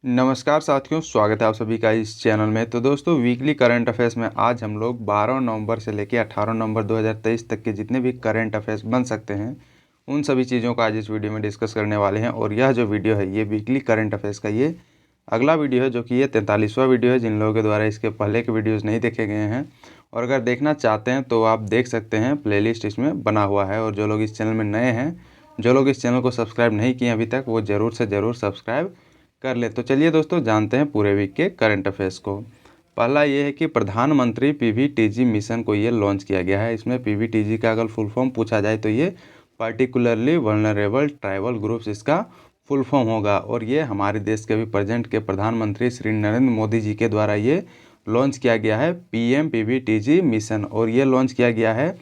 नमस्कार साथियों, स्वागत है आप सभी का इस चैनल में। तो दोस्तों, वीकली करंट अफेयर्स में आज हम लोग 12 नवंबर से लेकर 18 नवंबर 2023 तक के जितने भी करंट अफेयर्स बन सकते हैं उन सभी चीज़ों का आज इस वीडियो में डिस्कस करने वाले हैं। और यह जो वीडियो है ये वीकली करंट अफेयर्स का ये अगला वीडियो है, जो कि ये 43वां वीडियो है। जिन लोगों के द्वारा इसके पहले के वीडियोज़ नहीं देखे गए हैं और अगर देखना चाहते हैं तो आप देख सकते हैं, प्लेलिस्ट इसमें बना हुआ है। और जो लोग इस चैनल में नए हैं, जो लोग इस चैनल को सब्सक्राइब नहीं किए अभी तक, वो ज़रूर से ज़रूर सब्सक्राइब कर ले। तो चलिए दोस्तों, जानते हैं पूरे वीक के करंट अफेयर्स को। पहला ये है कि प्रधानमंत्री पीवीटीजी मिशन को ये लॉन्च किया गया है। इसमें पीवीटीजी का अगर फुल फॉर्म पूछा जाए तो ये पर्टिकुलरली वल्नरेबल ट्राइबल ग्रुप्स इसका फुल फॉर्म होगा। और ये हमारे देश के अभी प्रेजेंट के प्रधानमंत्री श्री नरेंद्र मोदी जी के द्वारा ये लॉन्च किया गया है, पीएम पीवीटीजी मिशन। और ये लॉन्च किया गया है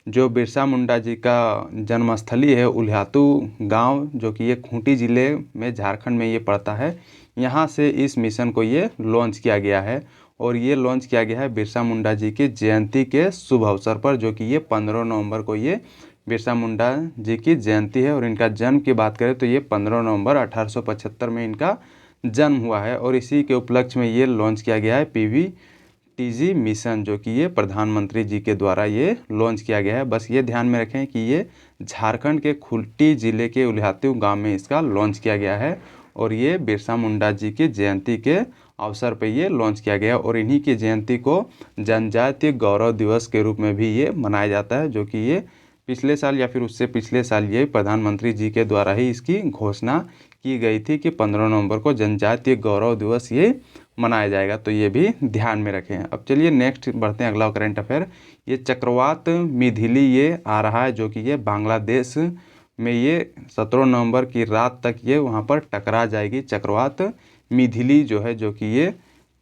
जो बिरसा मुंडा जी का जन्मस्थली है, उल्हातू गांव, जो कि ये खूंटी ज़िले में झारखंड में ये पड़ता है। यहाँ से इस मिशन को ये लॉन्च किया गया है। और ये लॉन्च किया गया है बिरसा मुंडा जी की जयंती के शुभ अवसर पर, जो कि ये 15 नवंबर को ये बिरसा मुंडा जी की जयंती है। और इनका जन्म की बात करें तो ये 15 नवंबर 1875 में इनका जन्म हुआ है। और इसी के उपलक्ष्य में ये लॉन्च किया गया है पीवीटीजी मिशन, जो कि ये प्रधानमंत्री जी के द्वारा ये लॉन्च किया गया है। बस ये ध्यान में रखें कि ये झारखंड के खूंटी ज़िले के उल्हातू गांव में इसका लॉन्च किया गया है। और ये बिरसा मुंडा जी की जयंती के अवसर पर ये लॉन्च किया गया। और इन्हीं की जयंती को जनजातीय गौरव दिवस के रूप में भी ये मनाया जाता है, जो कि ये पिछले साल या फिर उससे पिछले साल ये प्रधानमंत्री जी के द्वारा ही इसकी घोषणा की गई थी कि 15 नवंबर को जनजातीय गौरव दिवस ये मनाया जाएगा। तो ये भी ध्यान में रखें। अब चलिए नेक्स्ट बढ़ते हैं, अगला करंट अफेयर। ये चक्रवात मिथिली ये आ रहा है, जो कि ये बांग्लादेश में ये 17 नवंबर की रात तक ये वहाँ पर टकरा जाएगी। चक्रवात मिथिली जो है, जो कि ये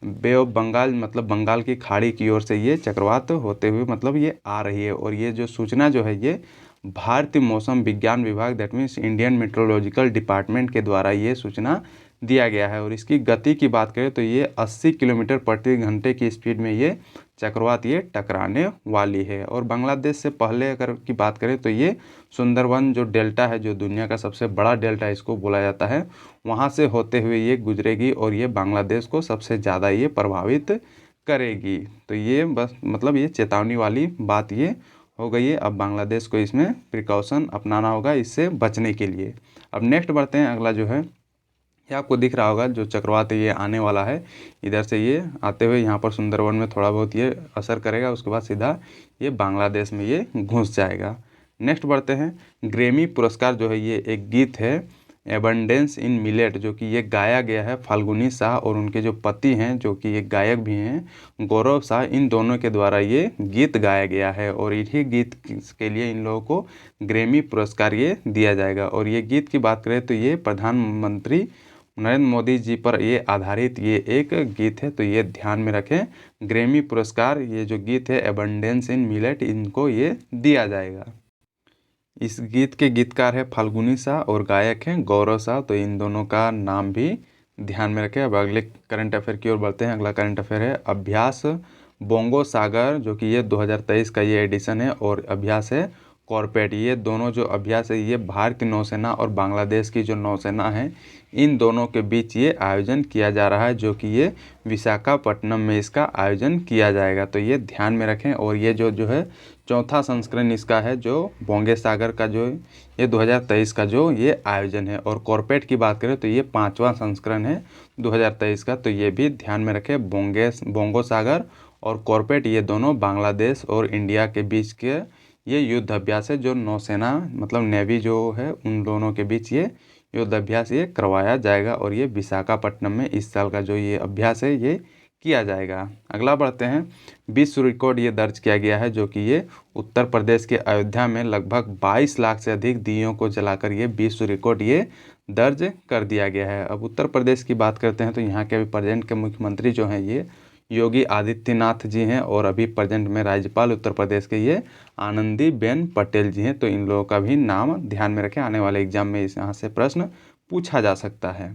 बे ऑफ बंगाल मतलब बंगाल की खाड़ी की ओर से ये चक्रवात होते हुए मतलब ये आ रही है। और ये जो सूचना जो है ये भारतीय मौसम विज्ञान विभाग, that means Indian meteorological department के द्वारा ये सूचना दिया गया है। और इसकी गति की बात करें तो ये 80 किलोमीटर प्रति घंटे की स्पीड में ये चक्रवात ये टकराने वाली है। और बांग्लादेश से पहले अगर की बात करें तो ये सुंदरवन जो डेल्टा है, जो दुनिया का सबसे बड़ा डेल्टा इसको बोला जाता है, वहाँ से होते हुए ये गुजरेगी और ये बांग्लादेश को सबसे ज़्यादा ये प्रभावित करेगी। तो ये बस मतलब ये चेतावनी वाली बात ये हो गई है। अब बांग्लादेश को इसमें प्रिकॉशन अपनाना होगा इससे बचने के लिए। अब नेक्स्ट बढ़ते हैं, अगला जो है ये आपको दिख रहा होगा, जो चक्रवात ये आने वाला है, इधर से ये आते हुए यहाँ पर सुंदरवन में थोड़ा बहुत ये असर करेगा, उसके बाद सीधा ये बांग्लादेश में ये घुस जाएगा। नेक्स्ट बढ़ते हैं, ग्रैमी पुरस्कार जो है ये एक गीत है, एबंडेंस इन मिलेट, जो कि ये गाया गया है फाल्गुनी शाह और उनके जो पति हैं, जो कि एक गायक भी हैं, गौरव शाह, इन दोनों के द्वारा ये गीत गाया गया है। और इन्हीं गीत के लिए इन लोगों को ग्रैमी पुरस्कार ये दिया जाएगा। और ये गीत की बात करें तो ये प्रधानमंत्री नरेंद्र मोदी जी पर ये आधारित ये एक गीत है। तो ये ध्यान में रखें, ग्रैमी पुरस्कार ये जो गीत है एबंडेंस इन मिलेट, इनको ये दिया जाएगा। इस गीत के गीतकार है फाल्गुनी शाह और गायक हैं गौरव शाह। तो इन दोनों का नाम भी ध्यान में रखें। अब अगले करंट अफेयर की ओर बढ़ते हैं। अगला करंट अफेयर है अभ्यास बोंगो सागर, जो कि ये 2023 का ये एडिशन है। और अभ्यास है कॉर्पेट। ये दोनों जो अभ्यास है ये भारतीय नौसेना और बांग्लादेश की जो नौसेना है, इन दोनों के बीच ये आयोजन किया जा रहा है, जो कि ये विशाखापट्टनम में इसका आयोजन किया जाएगा। तो ये ध्यान में रखें। और ये जो है चौथा संस्करण इसका है, जो बोंगे सागर का जो ये 2023 का जो ये आयोजन है। और कॉर्पेट की बात करें तो ये 5वां संस्करण है 2023 का। तो ये भी ध्यान में रखें, बोंगो सागर और कॉर्पेट ये दोनों बांग्लादेश और इंडिया के बीच के ये युद्ध अभ्यास है, जो नौसेना मतलब नेवी जो है उन दोनों के बीच ये युद्ध अभ्यास ये करवाया जाएगा। और ये विशाखापट्टनम में इस साल का जो ये अभ्यास है ये किया जाएगा। अगला बढ़ते हैं, विश्व रिकॉर्ड ये दर्ज किया गया है, जो कि ये उत्तर प्रदेश के अयोध्या में लगभग 22 लाख से अधिक दीयों को जलाकर ये विश्व रिकॉर्ड ये दर्ज कर दिया गया है। अब उत्तर प्रदेश की बात करते हैं तो यहाँ के अभी प्रेजेंट के मुख्यमंत्री जो हैं ये योगी आदित्यनाथ जी हैं। और अभी प्रेजेंट में राज्यपाल उत्तर प्रदेश के ये आनंदीबेन पटेल जी हैं। तो इन लोगों का भी नाम ध्यान में रखें, आने वाले एग्जाम में यहाँ से प्रश्न पूछा जा सकता है।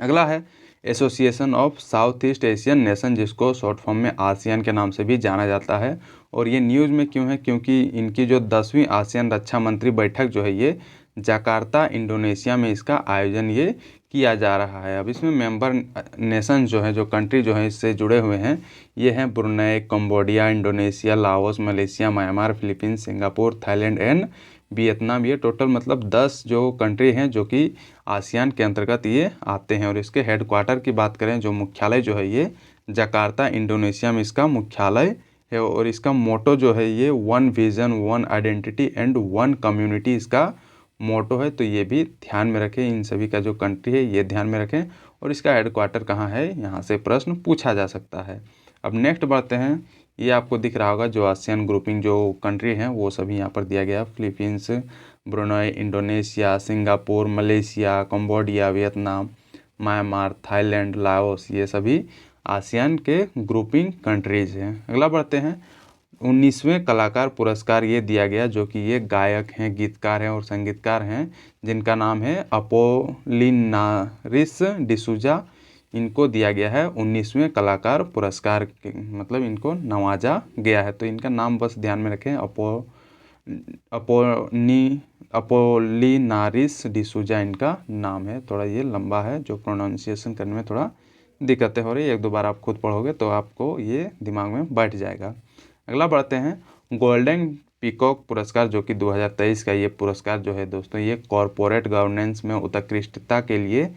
अगला है association of south east Asian nation, जिसको शॉर्ट फॉर्म में आसियान के नाम से भी जाना जाता है। और ये न्यूज़ में क्यों है, क्योंकि इनकी जो 10वीं आसियान रक्षा मंत्री बैठक जो है ये जकार्ता इंडोनेशिया में इसका आयोजन ये किया जा रहा है। अब इसमें मेंबर नेशन जो है, जो कंट्री जो है इससे जुड़े हुए हैं, ये हैं Brunei, Cambodia, Indonesia, Laos, Malaysia, Myanmar, Philippines, Singapore, Thailand and Vietnam. ये टोटल मतलब 10 जो कंट्री हैं जो कि आसियान के अंतर्गत ये आते हैं। और इसके हेडक्वार्टर की बात करें, जो मुख्यालय जो है ये जकार्ता इंडोनेशिया में इसका मुख्यालय है। और इसका मोटो जो है ये one vision, one identity and one community इसका मोटो है। तो ये भी ध्यान में रखें, इन सभी का जो कंट्री है ये ध्यान में रखें। और इसका हेडक्वार्टर कहाँ है, यहाँ से प्रश्न पूछा जा सकता है। अब नेक्स्ट बढ़ते हैं। ये आपको दिख रहा होगा जो आसियान ग्रुपिंग जो कंट्री हैं वो सभी यहाँ पर दिया गया। Philippines, Brunei, Indonesia, Singapore, Malaysia, Cambodia, Vietnam, Myanmar, Thailand, Laos, ये सभी आसियान के ग्रुपिंग कंट्रीज़ हैं। अगला बढ़ते हैं। 19वें कलाकार पुरस्कार ये दिया गया, जो कि ये गायक हैं, गीतकार हैं और संगीतकार हैं, जिनका नाम है अपोलिनारिस डिसूजा। इनको दिया गया है 19वें कलाकार पुरस्कार, मतलब इनको नवाजा गया है। तो इनका नाम बस ध्यान में रखें, अपोलिनारिस डिसूजा इनका नाम है। थोड़ा ये लंबा है, जो प्रोनाउंसिएशन करने में थोड़ा दिक्कतें हो रही है। एक दो बार आप खुद पढ़ोगे तो आपको ये दिमाग में बैठ जाएगा। अगला बढ़ते हैं। गोल्डन पीकॉक पुरस्कार, जो कि 2023 का ये पुरस्कार जो है दोस्तों, ये कॉरपोरेट गवर्नेंस में उत्कृष्टता के लिए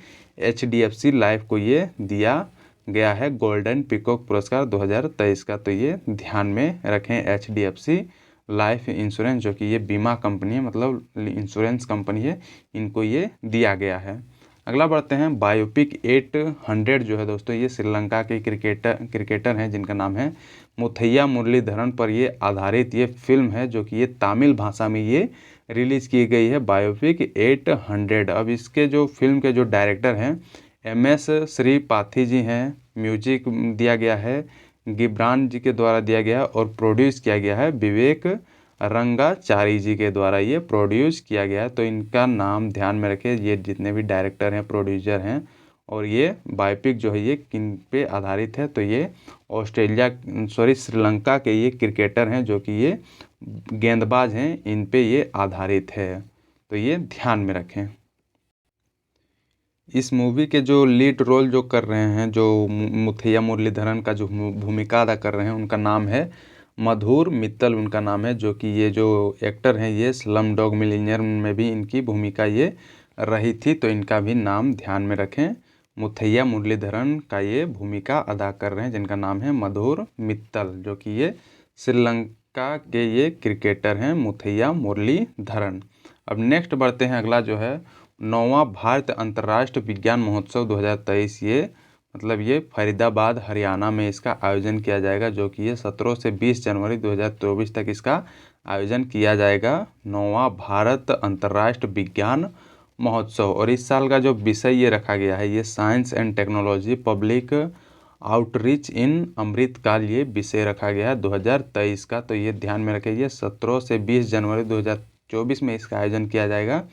HDFC लाइफ को ये दिया गया है। गोल्डन पीकॉक पुरस्कार 2023 का, तो ये ध्यान में रखें। HDFC लाइफ इंश्योरेंस, जो कि ये बीमा कंपनी है, मतलब इंश्योरेंस कंपनी है, इनको ये दिया गया है। अगला बढ़ते हैं। बायोपिक 800 जो है दोस्तों, ये श्रीलंका के क्रिकेटर हैं जिनका नाम है मुथैया मुरलीधरन पर ये आधारित ये फिल्म है, जो कि ये तमिल भाषा में ये रिलीज़ की गई है, बायोपिक 800। अब इसके जो फिल्म के जो डायरेक्टर हैं MS श्रीपाठी जी हैं। म्यूजिक दिया गया है गिब्रान जी के द्वारा दिया गया है। और प्रोड्यूस किया गया है विवेक रंगाचारी जी के द्वारा ये प्रोड्यूस किया गया है। तो इनका नाम ध्यान में रखें, ये जितने भी डायरेक्टर हैं, प्रोड्यूसर हैं। और ये बायोपिक जो है ये किन पे आधारित है, तो ये श्रीलंका के ये क्रिकेटर हैं, जो कि ये गेंदबाज हैं, इन पे ये आधारित है। तो ये ध्यान में रखें। इस मूवी के जो लीड रोल जो कर रहे हैं, जो मुथैया मुरलीधरन का जो भूमिका अदा कर रहे हैं, उनका नाम है मधुर मित्तल उनका नाम है। जो कि ये जो एक्टर हैं ये स्लम डॉग मिलियनेयर में भी इनकी भूमिका ये रही थी। तो इनका भी नाम ध्यान में रखें। मुथैया मुरलीधरन का ये भूमिका अदा कर रहे हैं, जिनका नाम है मधुर मित्तल, जो कि ये श्रीलंका के ये क्रिकेटर हैं, मुथैया मुरलीधरन। अब नेक्स्ट बढ़ते हैं। अगला जो है 9वां भारत अंतर्राष्ट्रीय विज्ञान महोत्सव 2023, ये मतलब ये फरीदाबाद हरियाणा में इसका आयोजन किया जाएगा, जो कि ये 17 से 20 जनवरी 2024 तक इसका आयोजन किया जाएगा। 9वां भारत अंतर्राष्ट्रीय विज्ञान महोत्सव। और इस साल का जो विषय ये रखा गया है, ये science and technology public outreach in Amritkaal, ये विषय रखा गया है 2023 का। तो ये ध्यान में रखिए, 17 से 20 जनवरी 2024 में इसका आयोजन किया जाएगा,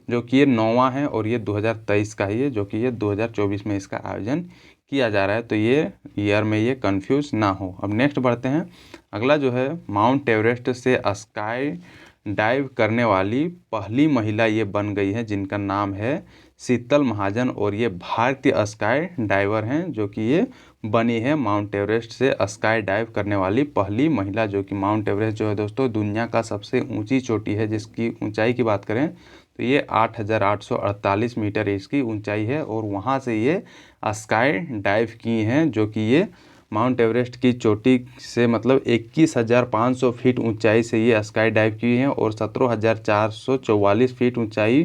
जो कि ये 9वां है। और ये 2023 का ही है, जो कि ये 2024 में इसका आयोजन किया जा रहा है। तो ये ईयर में ये कंफ्यूज ना हो। अब नेक्स्ट बढ़ते हैं। अगला जो है माउंट एवरेस्ट से स्काई डाइव करने वाली पहली महिला ये बन गई है, जिनका नाम है शीतल महाजन। और ये भारतीय स्काई डाइवर हैं, जो कि ये बनी है माउंट एवरेस्ट से स्काई डाइव करने वाली पहली महिला। जो कि माउंट एवरेस्ट जो है दोस्तों दुनिया का सबसे ऊंची चोटी है, जिसकी ऊंचाई की बात करें तो ये 8,848 मीटर इसकी ऊंचाई है। और वहाँ से ये स्काई डाइव की हैं, जो कि ये माउंट एवरेस्ट की चोटी से मतलब 21,500 फीट ऊंचाई से ये स्काई डाइव की हैं। और 17,444 फीट ऊंचाई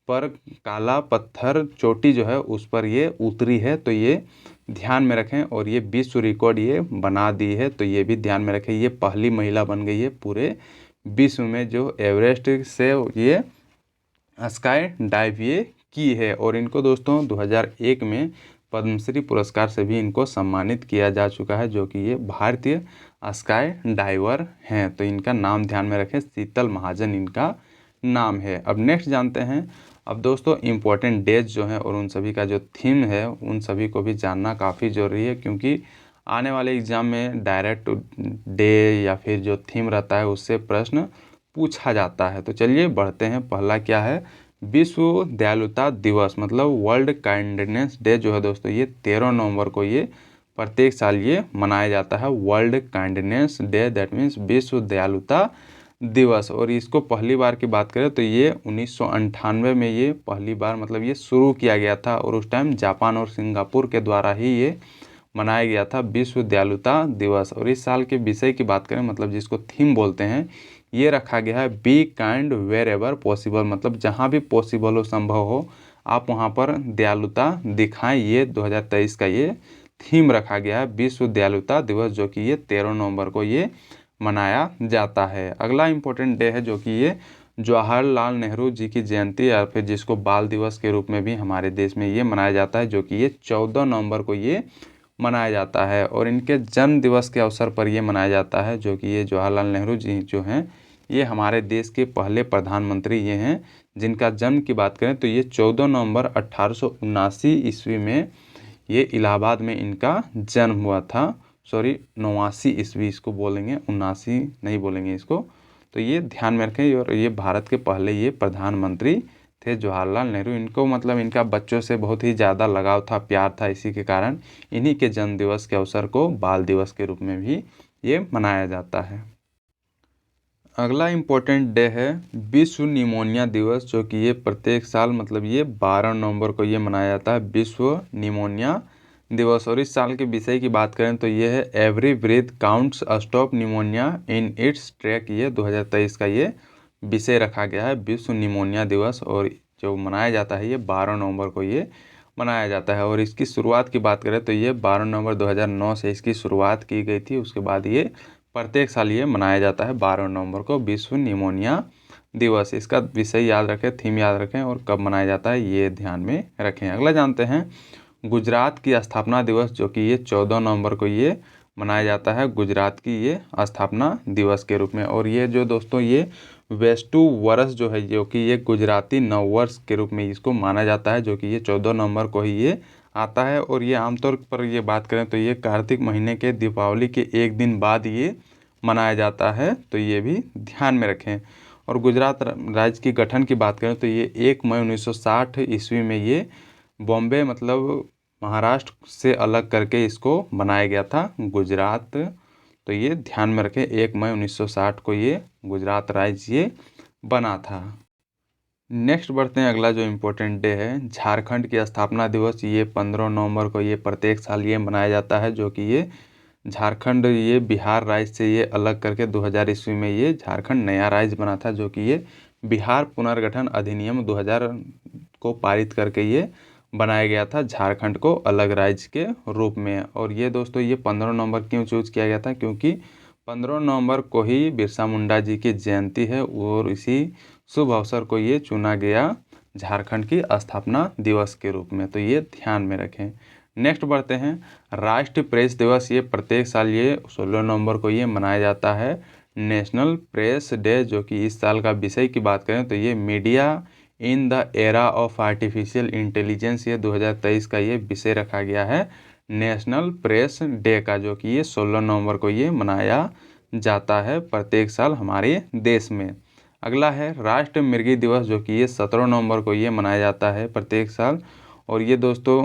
पर काला पत्थर चोटी जो है उस पर ये उतरी है। तो ये ध्यान में रखें। और ये विश्व रिकॉर्ड ये बना दी है, तो ये भी ध्यान में रखें। ये पहली महिला बन गई है पूरे विश्व में जो एवरेस्ट से ये स्काई डाइव ये की है। और इनको दोस्तों 2001 में पद्मश्री पुरस्कार से भी इनको सम्मानित किया जा चुका है, जो कि ये भारतीय स्काई डाइवर हैं। तो इनका नाम ध्यान में रखें, शीतल महाजन इनका नाम है। अब नेक्स्ट जानते हैं। अब दोस्तों इम्पोर्टेंट डेज जो हैं और उन सभी का जो थीम है, उन सभी को भी जानना काफ़ी ज़रूरी है, क्योंकि आने वाले एग्ज़ाम में डायरेक्ट डे या फिर जो थीम रहता है उससे प्रश्न पूछा जाता है। तो चलिए बढ़ते हैं। पहला क्या है, विश्व दयालुता दिवस मतलब वर्ल्ड काइंडनेस डे जो है दोस्तों ये 13 नवंबर को ये प्रत्येक साल ये मनाया जाता है। World kindness day that means विश्व दयालुता दिवस। और इसको पहली बार की बात करें तो ये 1998 में ये पहली बार मतलब ये शुरू किया गया था और उस टाइम जापान और सिंगापुर के द्वारा ही ये मनाया गया था विश्व दयालुता दिवस। और इस साल के विषय की बात करें मतलब जिसको थीम बोलते हैं ये रखा गया है be kind wherever possible मतलब जहाँ भी पॉसिबल हो संभव हो आप वहाँ पर दयालुता दिखाएं। ये 2023 का ये थीम रखा गया है विश्व दयालुता दिवस जो कि ये 13 नवंबर को ये मनाया जाता है। अगला इम्पोर्टेंट डे है जो कि ये जवाहरलाल नेहरू जी की जयंती या फिर जिसको बाल दिवस के रूप में भी हमारे देश में ये मनाया जाता है जो कि ये 14 नवंबर को ये मनाया जाता है। और इनके जन्म दिवस के अवसर पर ये मनाया जाता है जो कि ये जवाहरलाल नेहरू जी जो हैं ये हमारे देश के पहले प्रधानमंत्री ये हैं जिनका जन्म की बात करें तो ये 14 नवंबर 1879 ईस्वी में ये इलाहाबाद में इनका जन्म हुआ था। सॉरी 89 ईस्वी इसको बोलेंगे, 79 नहीं बोलेंगे इसको। तो ये ध्यान में रखें। और ये भारत के पहले ये प्रधानमंत्री थे जवाहरलाल नेहरू। इनको मतलब इनका बच्चों से बहुत ही ज़्यादा लगाव था, प्यार था, इसी के कारण इन्हीं के जन्म दिवस के अवसर को बाल दिवस के रूप में भी ये मनाया जाता है। अगला इम्पोर्टेंट डे है विश्व निमोनिया दिवस जो कि ये प्रत्येक साल मतलब ये 12 नवंबर को ये मनाया जाता है विश्व निमोनिया दिवस। और इस साल के विषय की बात करें तो ये है every breath counts stop pneumonia in its track. ये 2023 का ये विषय रखा गया है विश्व निमोनिया दिवस। और जो मनाया जाता है ये 12 नवंबर को ये मनाया जाता है। और इसकी शुरुआत की बात करें तो ये 12 नवंबर 2009 से इसकी शुरुआत की गई थी। उसके बाद ये प्रत्येक साल ये मनाया जाता है 12 नवंबर को विश्व निमोनिया दिवस। इसका विषय याद रखें, थीम याद रखें और कब मनाया जाता है ये ध्यान में रखें। अगला जानते हैं गुजरात की स्थापना दिवस जो कि ये 14 नवंबर को ये मनाया जाता है गुजरात की ये स्थापना दिवस के रूप में। और ये जो दोस्तों ये वेस्टु वर्ष जो है जो कि ये गुजराती नववर्ष के रूप में इसको माना जाता है जो कि ये 14 नवंबर को ही ये आता है। और ये आमतौर पर ये बात करें तो ये कार्तिक महीने के दीपावली के एक दिन बाद ये मनाया जाता है, तो ये भी ध्यान में रखें। और गुजरात राज्य की गठन की बात करें तो ये 1 मई 1960 ईस्वी में ये बॉम्बे मतलब महाराष्ट्र से अलग करके इसको बनाया गया था गुजरात। तो ये ध्यान में रखें 1 मई 1960 को ये गुजरात राज्य ये बना था। नेक्स्ट बढ़ते हैं अगला जो इम्पोर्टेंट डे है झारखंड की स्थापना दिवस। ये 15 नवंबर को ये प्रत्येक साल ये मनाया जाता है जो कि ये झारखंड ये बिहार राज्य से ये अलग करके 2000 ईस्वी में ये झारखंड नया राज्य बना था जो कि ये बिहार पुनर्गठन अधिनियम 2000 को पारित करके ये बनाया गया था झारखंड को अलग राज्य के रूप में। और ये दोस्तों ये 15 नवंबर क्यों चूज किया गया था क्योंकि 15 नवंबर को ही बिरसा मुंडा जी की जयंती है और इसी शुभ अवसर को ये चुना गया झारखंड की स्थापना दिवस के रूप में। तो ये ध्यान में रखें। नेक्स्ट बढ़ते हैं राष्ट्रीय प्रेस दिवस। ये प्रत्येक साल ये 16 नवंबर को ये मनाया जाता है नेशनल प्रेस डे जो कि इस साल का विषय की बात करें तो ये media in the era of artificial intelligence. ये 2023 का ये विषय रखा गया है नेशनल प्रेस डे का जो कि ये 16 नवंबर को ये मनाया जाता है प्रत्येक साल हमारे देश में। अगला है राष्ट्रीय मृगी दिवस जो कि ये 17 नवंबर को ये मनाया जाता है प्रत्येक साल। और ये दोस्तों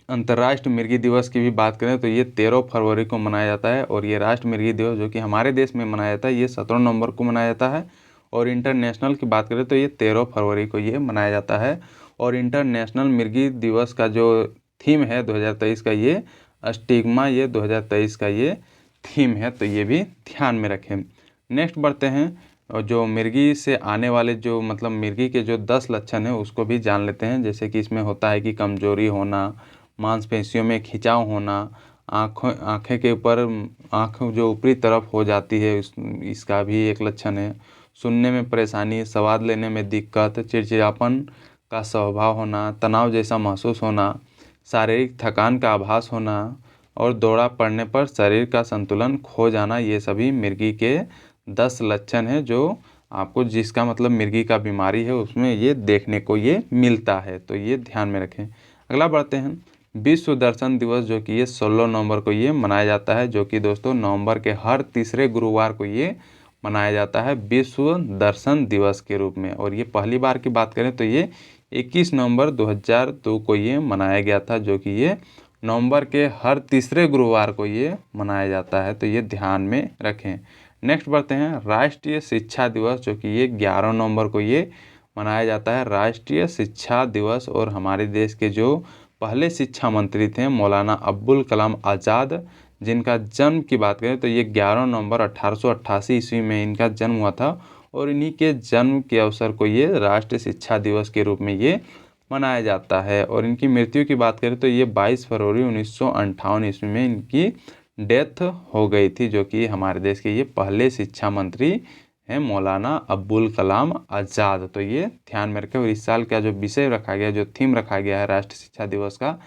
अंतर्राष्ट्रीय मृगी दिवस की भी बात करें तो ये 13 फरवरी को मनाया जाता है। और ये राष्ट्रीय मृगी दिवस जो कि हमारे देश में मनाया जाता है ये 17 नवंबर को मनाया जाता है। और इंटरनेशनल की बात करें तो ये 13 फरवरी को ये मनाया जाता है। और इंटरनेशनल मृगी दिवस का जो थीम है 2023 का ये स्टिग्मा ये 2023 का ये थीम है, तो ये भी ध्यान में रखें। नेक्स्ट बढ़ते हैं जो मिर्गी से आने वाले जो मतलब मिर्गी के जो 10 लक्षण हैं उसको भी जान लेते हैं। जैसे कि इसमें होता है कि कमजोरी होना, मांसपेशियों में खिंचाव होना, आँखें के ऊपर आँख जो ऊपरी तरफ हो जाती है इसका भी एक लक्षण है। सुनने में परेशानी, स्वाद लेने में दिक्कत, चिड़चिड़ापन का स्वभाव होना, तनाव जैसा महसूस होना, शारीरिक थकान का आभास होना और दौरा पड़ने पर शरीर का संतुलन खो जाना, ये सभी मिर्गी के 10 लक्षण हैं जो आपको जिसका मतलब मिर्गी का बीमारी है उसमें ये देखने को ये मिलता है, तो ये ध्यान में रखें। अगला बढ़ते हैं विश्व दर्शन दिवस जो कि ये 16 नवंबर को ये मनाया जाता है, जो कि दोस्तों नवंबर के हर तीसरे गुरुवार को ये मनाया जाता है विश्व दर्शन दिवस के रूप में। और ये पहली बार की बात करें तो ये 21 नवंबर 2002 को ये मनाया गया था, जो कि ये नवंबर के हर तीसरे गुरुवार को ये मनाया जाता है, तो ये ध्यान में रखें। नेक्स्ट बढ़ते हैं राष्ट्रीय शिक्षा दिवस, जो कि ये 11 नवंबर को ये मनाया जाता है, राष्ट्रीय शिक्षा दिवस। और हमारे देश के जो पहले शिक्षा मंत्री थे मौलाना अब्दुल कलाम आज़ाद, जिनका जन्म की बात करें तो ये 11 नवंबर 1888 ईस्वी में इनका जन्म हुआ था। और इन्हीं के जन्म के अवसर को ये राष्ट्रीय शिक्षा दिवस के रूप में ये मनाया जाता है। और इनकी मृत्यु की बात करें तो ये 22 फरवरी 1958 ईस्वी में इनकी डेथ हो गई थी, जो कि हमारे देश के ये पहले शिक्षा मंत्री हैं मौलाना अब्दुल कलाम आज़ाद। तो ये ध्यान में रखें। और इस साल का जो विषय रखा गया, जो थीम रखा गया है राष्ट्रीय शिक्षा दिवस का,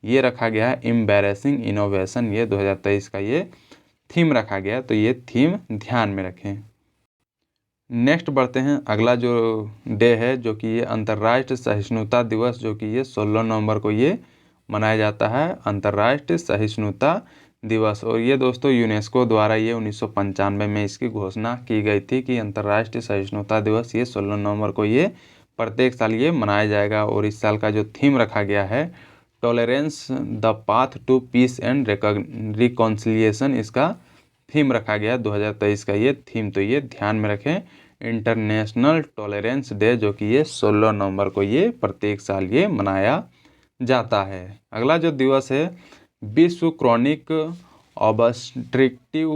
ये रखा गया है एम्बैरेसिंग इनोवेशन। ये 2023 का ये थीम रखा गया है, तो ये थीम ध्यान में रखें। नेक्स्ट बढ़ते हैं अगला जो डे है, जो कि ये अंतर्राष्ट्रीय सहिष्णुता दिवस, जो कि ये 16 नवंबर को ये मनाया जाता है, अंतर्राष्ट्रीय सहिष्णुता दिवस। और ये दोस्तों यूनेस्को द्वारा ये 1995 में इसकी घोषणा की गई थी कि अंतर्राष्ट्रीय सहिष्णुता दिवस ये 16 नवंबर को ये प्रत्येक साल ये मनाया जाएगा। और इस साल का जो थीम रखा गया है tolerance the path to peace and reconciliation, इसका थीम रखा गया 2023 का ये थीम। तो ये ध्यान में रखें, इंटरनेशनल टॉलरेंस डे, जो कि ये 16 नवंबर को ये प्रत्येक साल ये मनाया जाता है। अगला जो दिवस है विश्व क्रॉनिक ऑब्स्ट्रक्टिव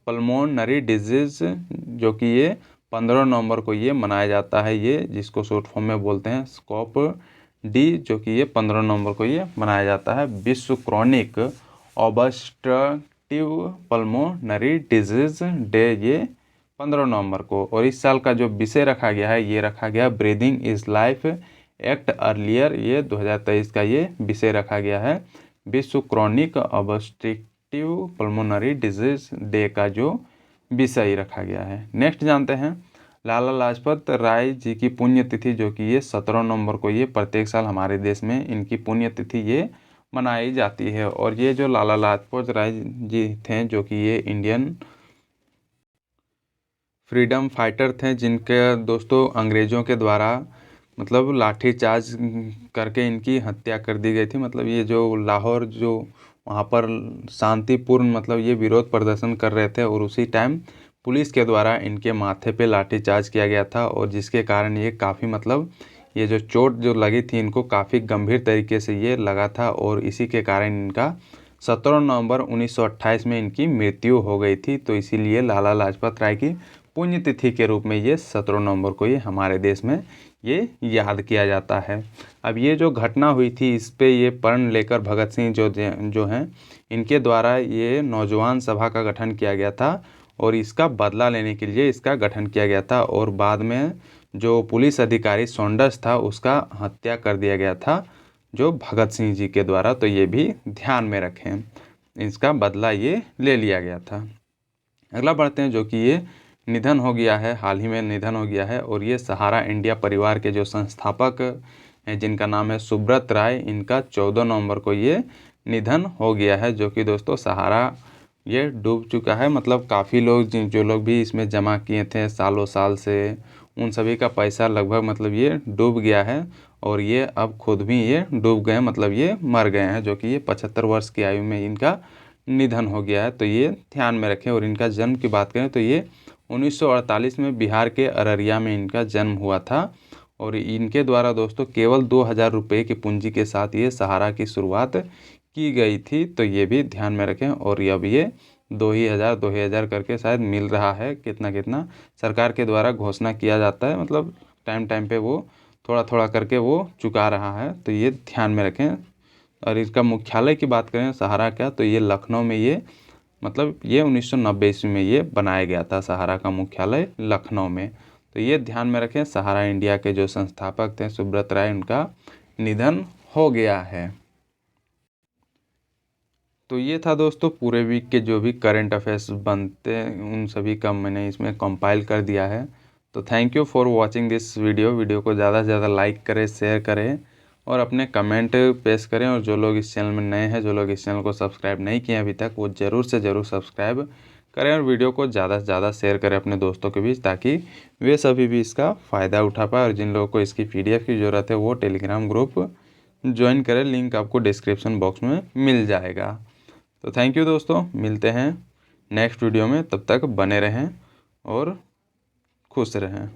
पल्मोनरी डिजीज, जो कि ये 15 नवंबर को ये मनाया जाता है, ये जिसको शॉर्ट फॉर्म में बोलते हैं स्कोप डी, जो कि ये 15 नवंबर को ये मनाया जाता है, विश्व chronic obstructive pulmonary disease day, ये 15 नवंबर को। और इस साल का जो विषय रखा गया है, ये रखा गया breathing is life act earlier, ये 2023 का ये विषय रखा गया है, विश्व chronic obstructive pulmonary disease day का जो विषय रखा गया है। नेक्स्ट जानते हैं लाला लाजपत राय जी की पुण्यतिथि, जो कि ये 17 नवंबर को ये प्रत्येक साल हमारे देश में इनकी पुण्यतिथि ये मनाई जाती है। और ये जो लाला लाजपत राय जी थे, जो कि ये इंडियन फ्रीडम फाइटर थे, जिनके दोस्तों अंग्रेज़ों के द्वारा मतलब लाठीचार्ज करके इनकी हत्या कर दी गई थी। मतलब ये जो लाहौर जो वहाँ पर शांतिपूर्ण मतलब ये विरोध प्रदर्शन कर रहे थे, और उसी टाइम पुलिस के द्वारा इनके माथे पे लाठीचार्ज किया गया था, और जिसके कारण ये काफ़ी मतलब ये जो चोट जो लगी थी इनको काफ़ी गंभीर तरीके से ये लगा था। और इसी के कारण इनका 17 नवंबर 1928 में इनकी मृत्यु हो गई थी। तो इसीलिए लाला लाजपत राय की पुण्यतिथि के रूप में ये 17 नवंबर को ये हमारे देश में ये याद किया जाता है। अब ये जो घटना हुई थी इस पे ये प्रण लेकर भगत सिंह जो हैं इनके द्वारा ये नौजवान सभा का गठन किया गया था, और इसका बदला लेने के लिए इसका गठन किया गया था। और बाद में जो पुलिस अधिकारी सॉन्डर्स था उसका हत्या कर दिया गया था, जो भगत सिंह जी के द्वारा। तो ये भी ध्यान में रखें, इसका बदला ये ले लिया गया था। अगला बढ़ते हैं, जो कि ये निधन हो गया है, हाल ही में निधन हो गया है। और ये सहारा इंडिया परिवार के जो संस्थापक हैं, जिनका नाम है सुब्रत राय, इनका 14 नवंबर को ये निधन हो गया है। जो कि दोस्तों सहारा ये डूब चुका है, मतलब काफ़ी लोग जो लोग भी इसमें जमा किए थे सालों साल से, उन सभी का पैसा लगभग मतलब ये डूब गया है। और ये अब खुद भी ये डूब गए, मतलब ये मर गए हैं, जो कि ये 75 वर्ष की आयु में इनका निधन हो गया है। तो ये ध्यान में रखें। और इनका जन्म की बात करें तो ये 1948 में बिहार के अररिया में इनका जन्म हुआ था। और इनके द्वारा दोस्तों केवल 2000 रुपये की पूंजी के साथ ये सहारा की शुरुआत की गई थी। तो ये भी ध्यान में रखें। और अब ये 2000 करके शायद मिल रहा है, कितना कितना सरकार के द्वारा घोषणा किया जाता है, मतलब टाइम टाइम पे वो थोड़ा थोड़ा करके वो चुका रहा है। तो ये ध्यान में रखें। और इसका मुख्यालय की बात करें सहारा का, तो ये लखनऊ में ये मतलब ये 1990 ईस्वी में ये बनाया गया था, सहारा का मुख्यालय लखनऊ में। तो ये ध्यान में रखें, सहारा इंडिया के जो संस्थापक थे सुब्रत राय, उनका निधन हो गया है। तो ये था दोस्तों पूरे वीक के जो भी करंट अफेयर्स बनते हैं उन सभी का मैंने इसमें कंपाइल कर दिया है। तो thank you for watching this video को ज़्यादा से ज़्यादा लाइक करें, शेयर करें और अपने कमेंट पेश करें। और जो लोग इस चैनल में नए हैं, जो लोग इस चैनल को सब्सक्राइब नहीं किए अभी तक, वो ज़रूर से ज़रूर सब्सक्राइब करें और वीडियो को ज़्यादा से ज़्यादा शेयर करें अपने दोस्तों के बीच, ताकि वे सभी भी इसका फ़ायदा उठा पाए। और जिन लोगों को इसकी PDF की ज़रूरत है वो टेलीग्राम ग्रुप ज्वाइन करें, लिंक आपको डिस्क्रिप्शन बॉक्स में मिल जाएगा। तो थैंक यू दोस्तों, मिलते हैं नेक्स्ट वीडियो में, तब तक बने रहें और खुश रहें।